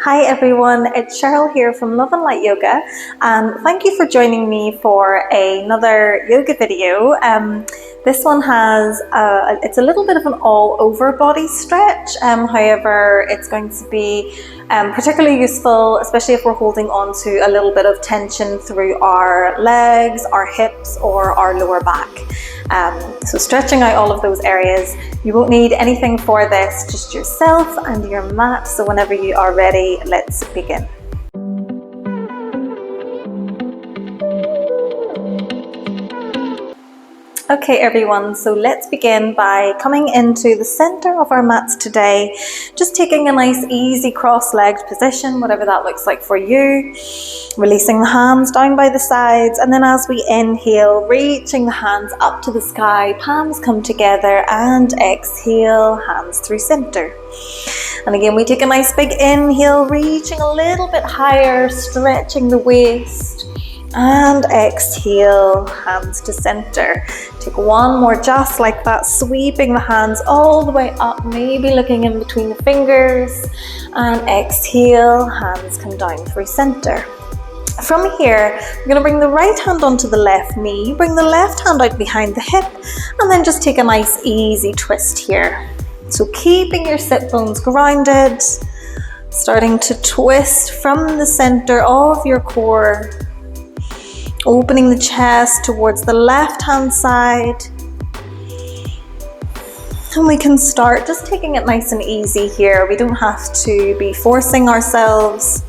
Hi everyone, it's Cheryl here from Love and Light Yoga, and thank you for joining me for another yoga video. This one has, it's a little bit of an all over body stretch, however it's going to be particularly useful, especially if we're holding on to a little bit of tension through our legs, our hips or our lower back. So stretching out all of those areas. You won't need anything for this, just yourself and your mat. So whenever you are ready, let's begin. Okay everyone, so let's begin by coming into the center of our mats today. Just taking a nice easy cross-legged position, whatever that looks like for you. Releasing the hands down by the sides, and then as we inhale, reaching the hands up to the sky, palms come together, and exhale, hands through center. And again, we take a nice big inhale, reaching a little bit higher, stretching the waist. And exhale, hands to center. Take one more just like that, sweeping the hands all the way up, maybe looking in between the fingers. And exhale, hands come down through center. From here, we're going to bring the right hand onto the left knee, bring the left hand out behind the hip, and then just take a nice easy twist here. So keeping your sit bones grounded, starting to twist from the center of your core. Opening the chest towards the left hand side. And we can start just taking it nice and easy here. We don't have to be forcing ourselves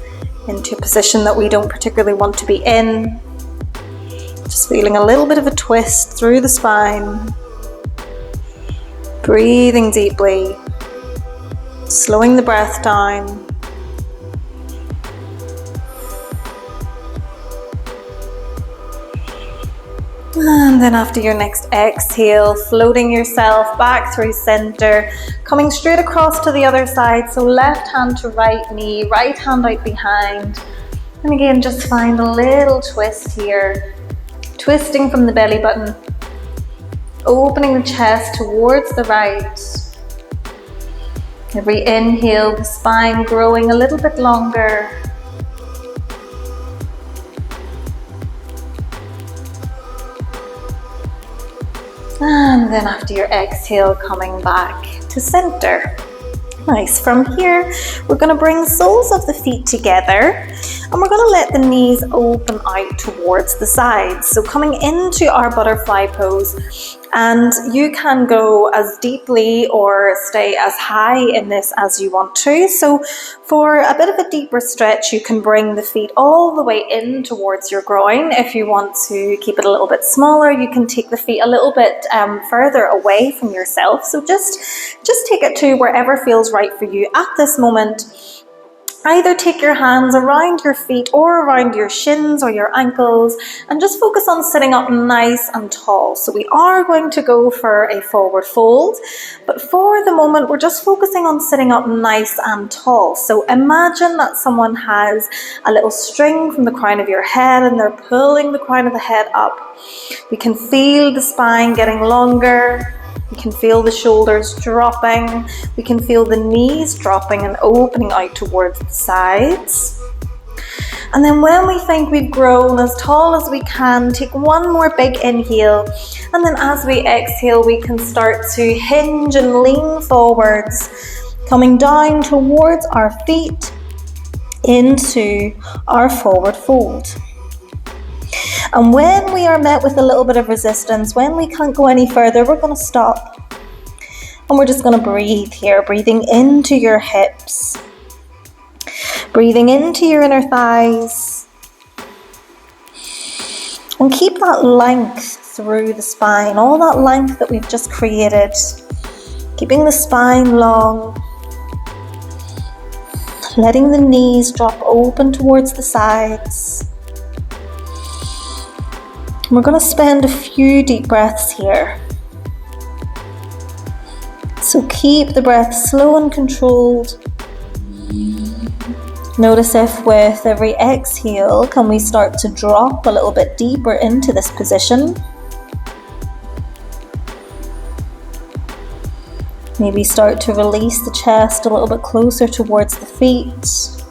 into a position that we don't particularly want to be in. Just feeling a little bit of a twist through the spine. Breathing deeply. Slowing the breath down. And then after your next exhale, floating yourself back through center, coming straight across to the other side. So left hand to right knee, right hand out behind. And again, just find a little twist here. Twisting from the belly button. Opening the chest towards the right. Every inhale, the spine growing a little bit longer. And then after your exhale, coming back to center. Nice. From here, we're going to bring soles of the feet together, and we're going to let the knees open out towards the sides. So coming into our butterfly pose, and you can go as deeply or stay as high in this as you want to. So for a bit of a deeper stretch, you can bring the feet all the way in towards your groin. If you want to keep it a little bit smaller, you can take the feet a little bit further away from yourself. So just take it to wherever feels right for you at this moment. Either take your hands around your feet or around your shins or your ankles and just focus on sitting up nice and tall. So we are going to go for a forward fold, but for the moment we're just focusing on sitting up nice and tall. So imagine that someone has a little string from the crown of your head and they're pulling the crown of the head up. We can feel the spine getting longer. We can feel the shoulders dropping. We can feel the knees dropping and opening out towards the sides. And then when we think we've grown as tall as we can, take one more big inhale. And then as we exhale, we can start to hinge and lean forwards, coming down towards our feet into our forward fold. And when we are met with a little bit of resistance, when we can't go any further, we're going to stop. And we're just going to breathe here, breathing into your hips, breathing into your inner thighs. And keep that length through the spine, all that length that we've just created. Keeping the spine long. Letting the knees drop open towards the sides. We're going to spend a few deep breaths here. So keep the breath slow and controlled. Notice if with every exhale, can we start to drop a little bit deeper into this position. Maybe start to release the chest a little bit closer towards the feet.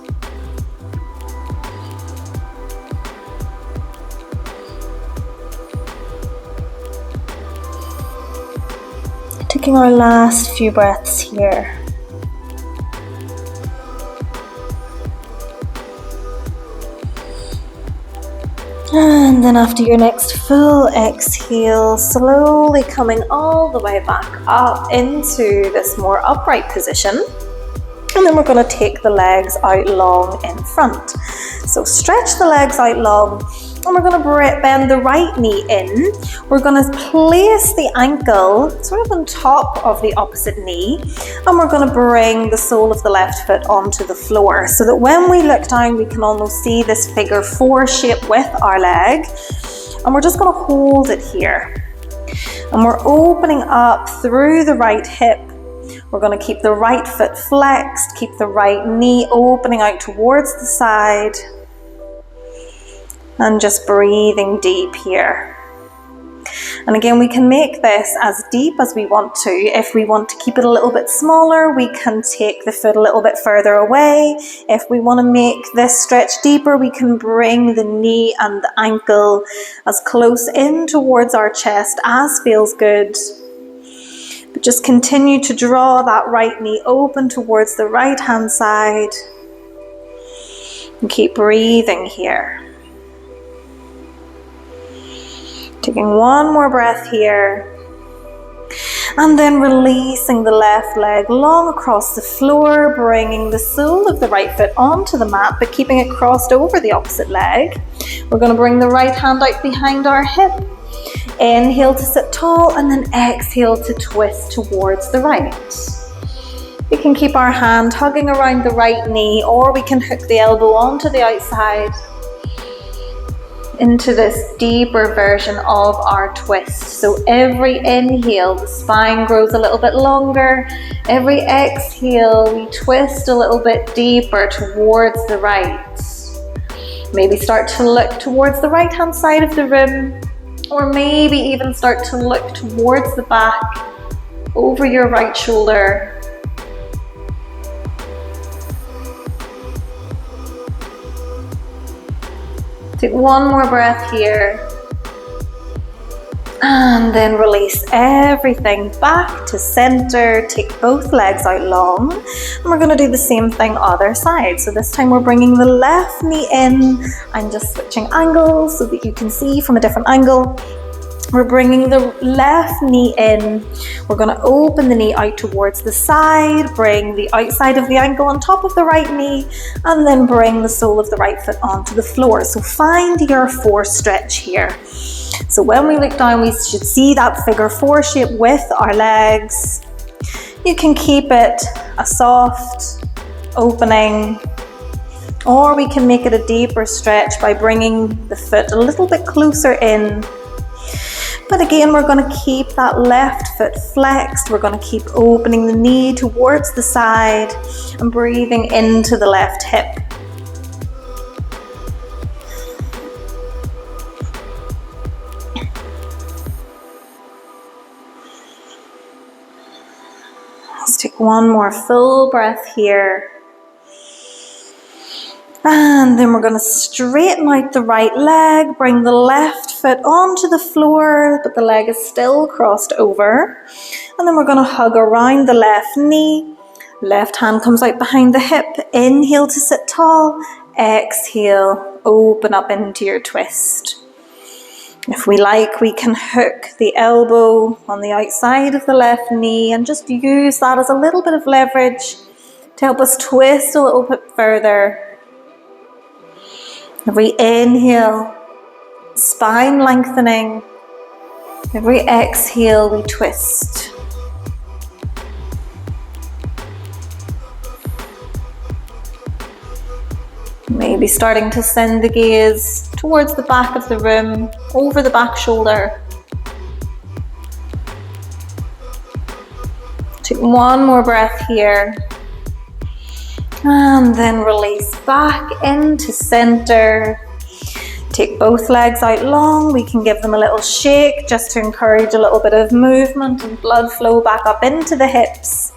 taking our last few breaths here. And then after your next full exhale, slowly coming all the way back up into this more upright position. And then we're going to take the legs out long in front. So stretch the legs out long, and we're going to bend the right knee in. We're going to place the ankle sort of on top of the opposite knee, and we're going to bring the sole of the left foot onto the floor so that when we look down, we can almost see this figure 4 shape with our leg. And we're just going to hold it here. And we're opening up through the right hip. We're going to keep the right foot flexed, keep the right knee opening out towards the side, and just breathing deep here. And again, we can make this as deep as we want to. If we want to keep it a little bit smaller, we can take the foot a little bit further away. If we want to make this stretch deeper, we can bring the knee and the ankle as close in towards our chest as feels good. But just continue to draw that right knee open towards the right hand side. And keep breathing here. Taking one more breath here. And then releasing the left leg long across the floor, bringing the sole of the right foot onto the mat, but keeping it crossed over the opposite leg. We're going to bring the right hand out behind our hip. Inhale to sit tall, and then exhale to twist towards the right. We can keep our hand hugging around the right knee, or we can hook the elbow onto the outside into this deeper version of our twist. So every inhale, the spine grows a little bit longer. Every exhale, we twist a little bit deeper towards the right. Maybe start to look towards the right hand side of the room, or maybe even start to look towards the back, over your right shoulder. Take one more breath here. And then release everything back to center. Take both legs out long. And we're going to do the same thing other side. So this time we're bringing the left knee in. I'm just switching angles so that you can see from a different angle. We're bringing the left knee in. We're going to open the knee out towards the side, bring the outside of the ankle on top of the right knee, and then bring the sole of the right foot onto the floor. So find your 4 stretch here. So when we look down, we should see that figure 4 shape with our legs. You can keep it a soft opening, or we can make it a deeper stretch by bringing the foot a little bit closer in. But again, we're going to keep that left foot flexed. We're going to keep opening the knee towards the side and breathing into the left hip. Let's take one more full breath here. And then we're going to straighten out the right leg, bring the left foot onto the floor, but the leg is still crossed over. And then we're going to hug around the left knee. Left hand comes out behind the hip. Inhale to sit tall. Exhale, open up into your twist. If we like, we can hook the elbow on the outside of the left knee and just use that as a little bit of leverage to help us twist a little bit further. Every inhale, spine lengthening. Every exhale, we twist. Maybe starting to send the gaze towards the back of the room, over the back shoulder. Take one more breath here. And then release back into center. Take both legs out long. We can give them a little shake just to encourage a little bit of movement and blood flow back up into the hips.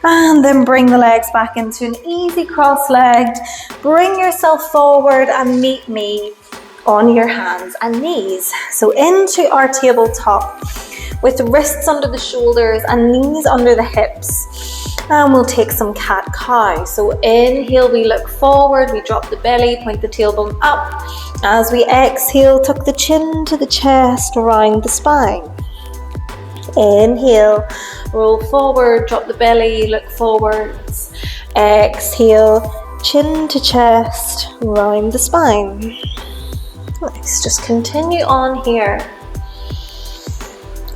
And then bring the legs back into an easy cross-legged. Bring yourself forward and meet me on your hands and knees. So into our tabletop. with wrists under the shoulders and knees under the hips. And we'll take some cat-cow. So inhale, we look forward, we drop the belly, point the tailbone up. As we exhale, tuck the chin to the chest, round the spine. Inhale, roll forward, drop the belly, look forwards. Exhale, chin to chest, round the spine. Nice, just continue on here.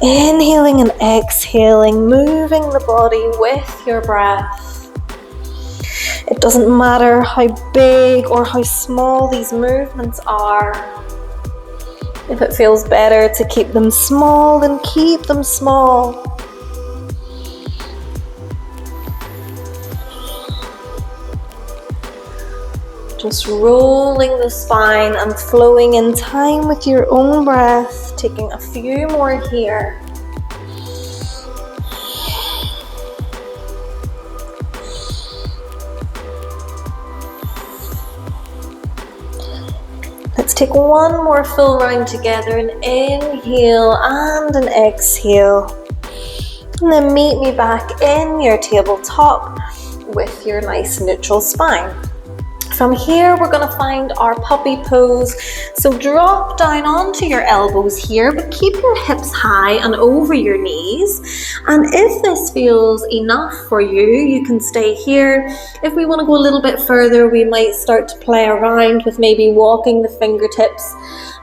Inhaling and exhaling, moving the body with your breath. It doesn't matter how big or how small these movements are. If it feels better to keep them small, then keep them small. Just rolling the spine and flowing in time with your own breath, taking a few more here. Let's take one more full round together, an inhale and an exhale. And then meet me back in your tabletop with your nice neutral spine. From here, we're going to find our puppy pose. So drop down onto your elbows here, but keep your hips high and over your knees. And if this feels enough for you, you can stay here. If we want to go a little bit further, we might start to play around with maybe walking the fingertips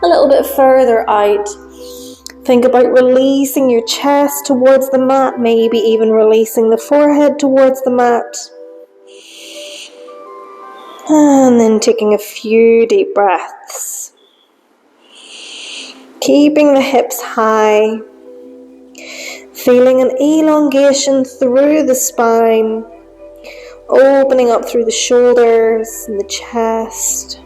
a little bit further out. Think about releasing your chest towards the mat, maybe even releasing the forehead towards the mat. And then taking a few deep breaths. Keeping the hips high. Feeling an elongation through the spine. Opening up through the shoulders and the chest.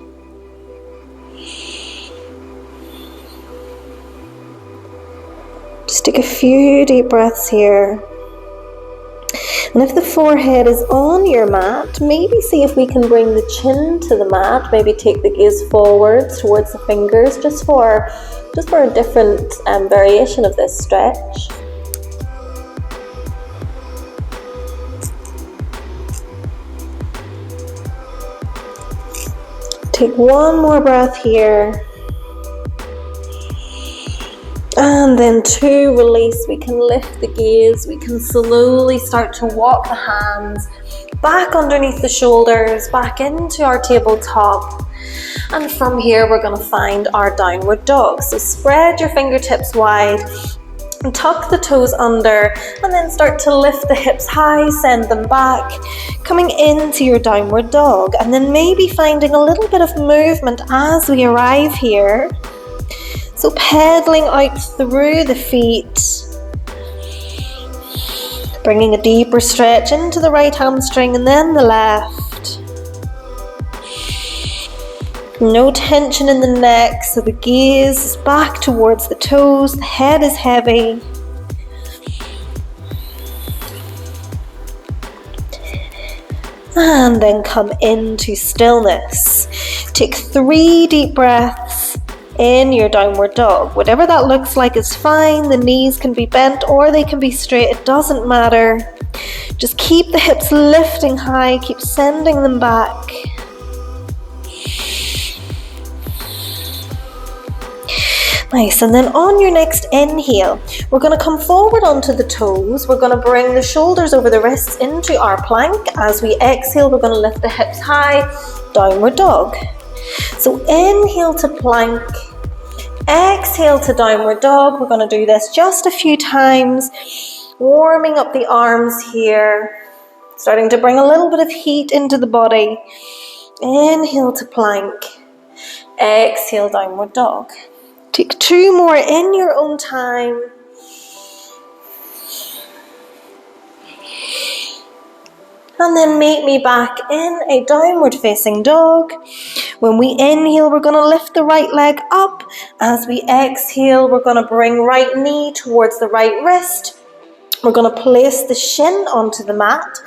Just take a few deep breaths here. And if the forehead is on your mat, maybe see if we can bring the chin to the mat. Maybe take the gaze forwards towards the fingers, just for a different variation of this stretch. Take one more breath here. And then to release, we can lift the gaze, we can slowly start to walk the hands back underneath the shoulders, back into our tabletop. And from here, we're going to find our downward dog. So spread your fingertips wide and tuck the toes under, and then start to lift the hips high, send them back, coming into your downward dog. And then maybe finding a little bit of movement as we arrive here. So pedaling out through the feet, bringing a deeper stretch into the right hamstring and then the left. No tension in the neck, so the gaze is back towards the toes, the head is heavy. And then come into stillness. Take 3 deep breaths in your downward dog. Whatever that looks like is fine. The knees can be bent or they can be straight. It doesn't matter. Just keep the hips lifting high. Keep sending them back. Nice. And then on your next inhale, we're going to come forward onto the toes. We're going to bring the shoulders over the wrists into our plank. As we exhale, we're going to lift the hips high. Downward dog. So inhale to plank, exhale to downward dog. We're going to do this just a few times, warming up the arms here, starting to bring a little bit of heat into the body. Inhale to plank, exhale downward dog. Take 2 more in your own time. And then meet me back in a downward facing dog. When we inhale, we're going to lift the right leg up. As we exhale, we're going to bring right knee towards the right wrist. We're going to place the shin onto the mat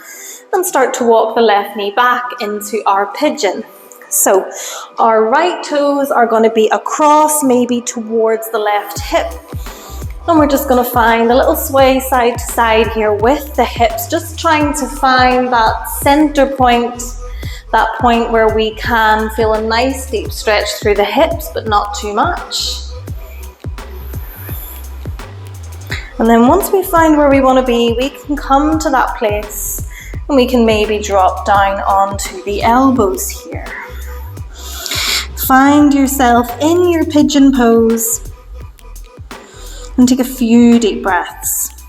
and start to walk the left knee back into our pigeon. So our right toes are going to be across, maybe towards the left hip. And we're just going to find a little sway side to side here with the hips, just trying to find that center point, that point where we can feel a nice deep stretch through the hips, but not too much. And then once we find where we want to be, we can come to that place and we can maybe drop down onto the elbows here. Find yourself in your pigeon pose and take a few deep breaths.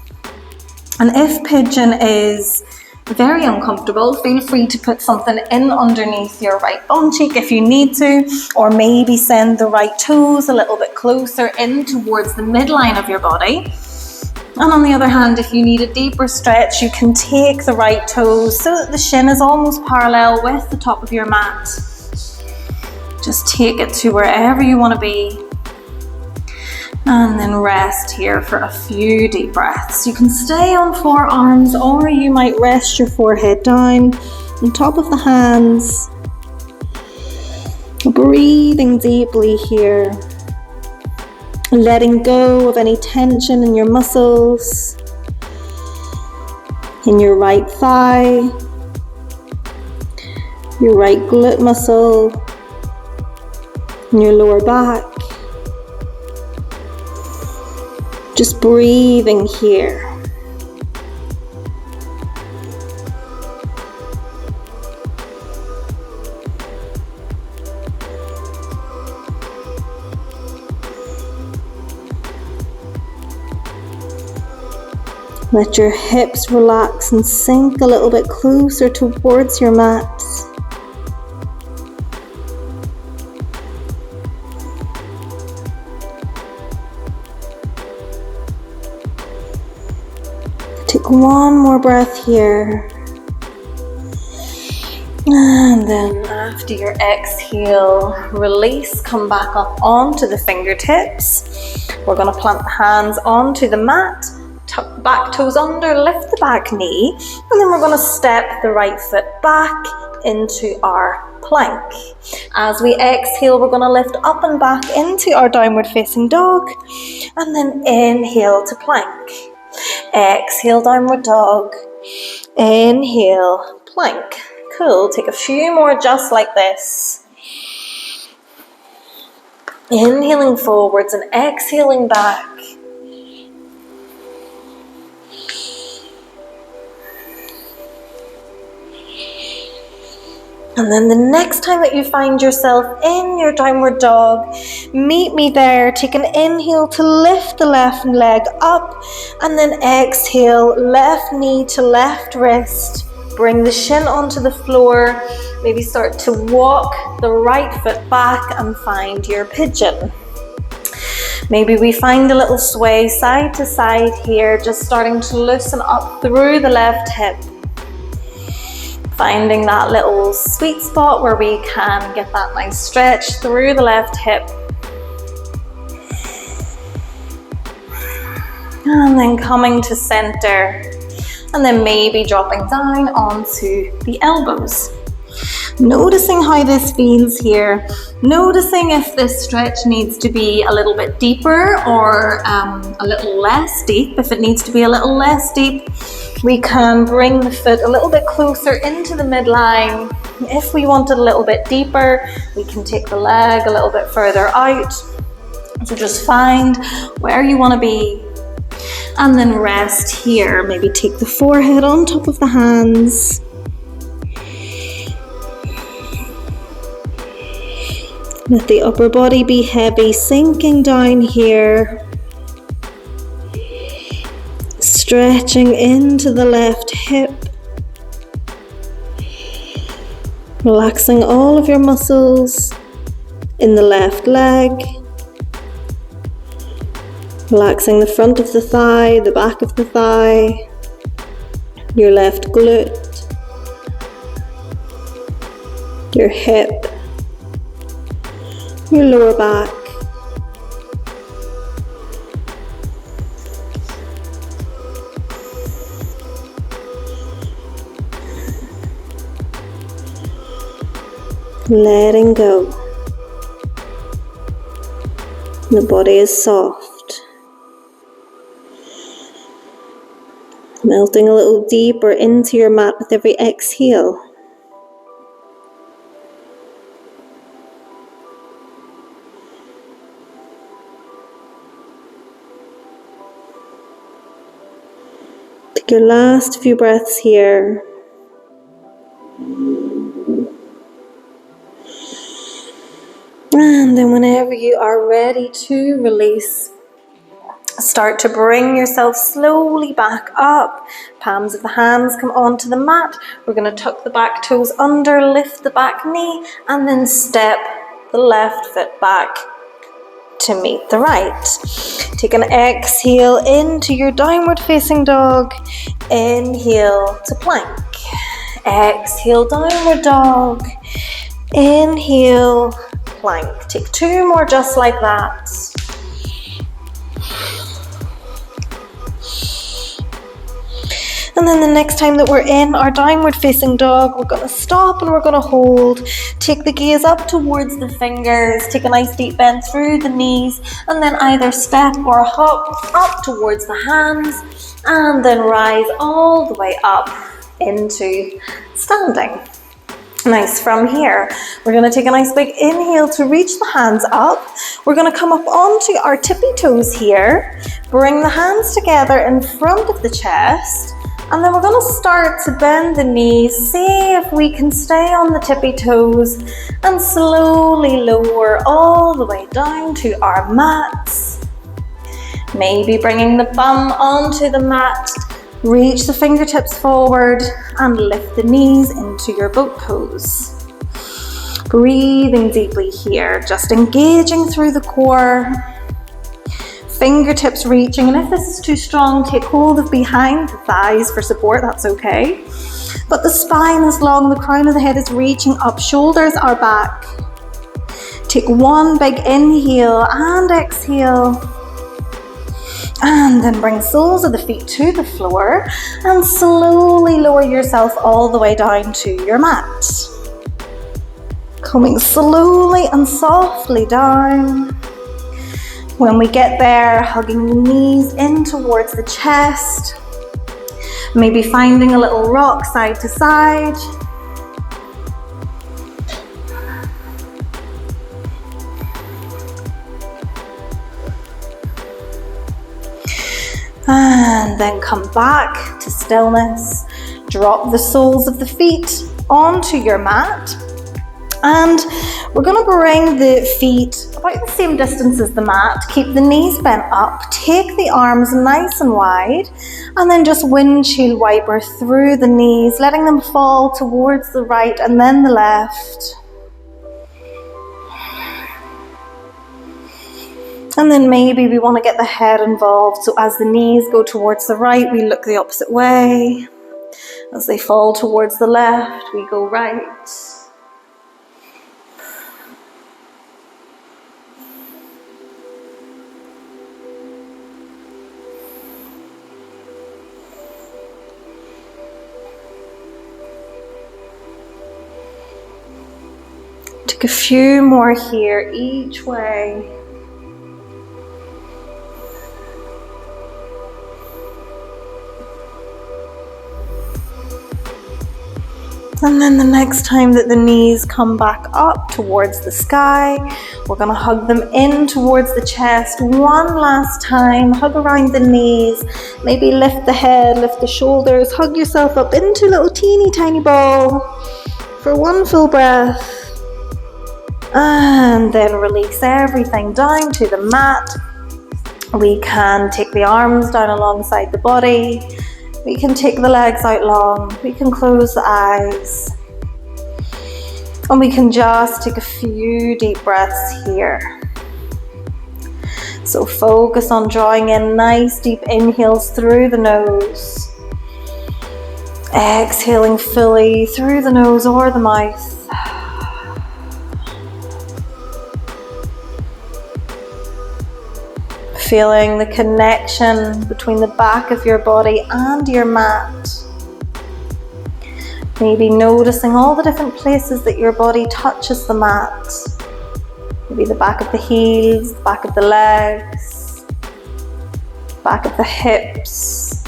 And if pigeon is very uncomfortable, feel free to put something in underneath your right bum cheek if you need to, or maybe send the right toes a little bit closer in towards the midline of your body. And on the other hand, if you need a deeper stretch, you can take the right toes so that the shin is almost parallel with the top of your mat. Just take it to wherever you want to be. And then rest here for a few deep breaths. You can stay on forearms, or you might rest your forehead down on top of the hands. Breathing deeply here. Letting go of any tension in your muscles, in your right thigh, your right glute muscle, in your lower back. Just breathing here. Let your hips relax and sink a little bit closer towards your mat. Take one more breath here. And then after your exhale, release, come back up onto the fingertips. We're going to plant the hands onto the mat. Tuck the back toes under, lift the back knee, and then we're going to step the right foot back into our plank. As we exhale, we're going to lift up and back into our downward facing dog, and then inhale to plank. Exhale, downward dog. Inhale, plank. Cool. Take a few more just like this. Inhaling forwards and exhaling back. And then the next time that you find yourself in your downward dog, meet me there. Take an inhale to lift the left leg up, and then exhale, left knee to left wrist. Bring the shin onto the floor. Maybe start to walk the right foot back and find your pigeon. Maybe we find a little sway side to side here, just starting to loosen up through the left hip. Finding that little sweet spot where we can get that nice stretch through the left hip. And then coming to center. And then maybe dropping down onto the elbows. Noticing how this feels here. Noticing if this stretch needs to be a little bit deeper or a little less deep. If it needs to be a little less deep, we can bring the foot a little bit closer into the midline. If we want it a little bit deeper, we can take the leg a little bit further out. So just find where you want to be. And then rest here. Maybe take the forehead on top of the hands. Let the upper body be heavy, sinking down here. Stretching into the left hip. Relaxing all of your muscles in the left leg. Relaxing the front of the thigh, the back of the thigh, your left glute, your hip, your lower back. Letting go. The body is soft. Melting a little deeper into your mat with every exhale. Take your last few breaths here. And then whenever you are ready to release, start to bring yourself slowly back up. Palms of the hands come onto the mat. We're going to tuck the back toes under, lift the back knee, and then step the left foot back to meet the right. Take an exhale into your downward facing dog. Inhale to plank. Exhale, downward dog. Inhale, plank. Take 2 more just like that. And then the next time that we're in our downward facing dog, we're going to stop and we're going to hold. Take the gaze up towards the fingers. Take a nice deep bend through the knees. And then either step or hop up towards the hands. And then rise all the way up into standing. Nice. From here, we're going to take a nice big inhale to reach the hands up. We're going to come up onto our tippy toes here. Bring the hands together in front of the chest. And then we're going to start to bend the knees. See if we can stay on the tippy toes and slowly lower all the way down to our mats. Maybe bringing the bum onto the mat. Reach the fingertips forward and lift the knees into your boat pose. Breathing deeply here, just engaging through the core. Fingertips reaching, and if this is too strong, take hold of behind the thighs for support, that's okay. But the spine is long, the crown of the head is reaching up, shoulders are back. Take 1 big inhale and exhale. And then bring soles of the feet to the floor and slowly lower yourself all the way down to your mat. Coming slowly and softly down. When we get there, hugging the knees in towards the chest. Maybe finding a little rock side to side. And then come back to stillness. Drop the soles of the feet onto your mat. And we're going to bring the feet about the same distance as the mat. Keep the knees bent up. Take the arms nice and wide. And then just windshield wiper through the knees, letting them fall towards the right and then the left. And then maybe we want to get the head involved. So as the knees go towards the right, we look the opposite way. As they fall towards the left, we go right. Take a few more here, each way. And then the next time that the knees come back up towards the sky, we're going to hug them in towards the chest. 1 last time, hug around the knees. Maybe lift the head, lift the shoulders, hug yourself up into a little teeny tiny ball for 1 full breath. And then release everything down to the mat. We can take the arms down alongside the body. We can take the legs out long. We can close the eyes. And we can just take a few deep breaths here. So focus on drawing in nice deep inhales through the nose. Exhaling fully through the nose or the mouth. Feeling the connection between the back of your body and your mat. Maybe noticing all the different places that your body touches the mat. Maybe the back of the heels, the back of the legs, back of the hips.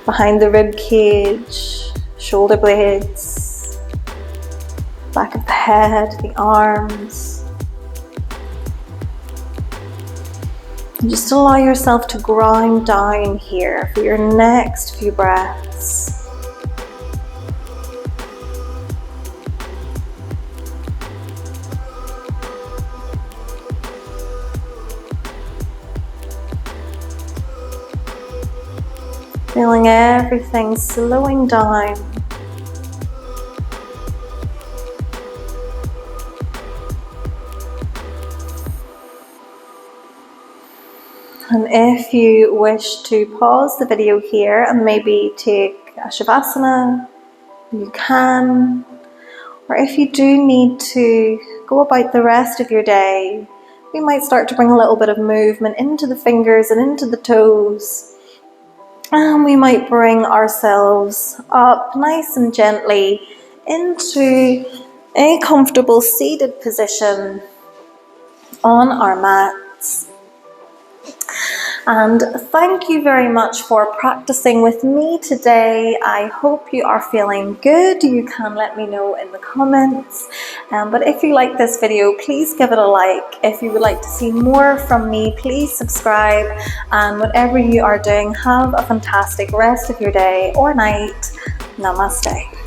behind the rib cage, shoulder blades, back of the head, the arms. And just allow yourself to grind down here for your next few breaths. Feeling everything slowing down. And if you wish to pause the video here and maybe take a Shavasana, you can. Or if you do need to go about the rest of your day, we might start to bring a little bit of movement into the fingers and into the toes. And we might bring ourselves up nice and gently into a comfortable seated position on our mats. And thank you very much for practicing with me today. I hope you are feeling good. You can let me know in the comments. But if you like this video, please give it a like. If you would like to see more from me, please subscribe. And whatever you are doing, have a fantastic rest of your day or night. Namaste.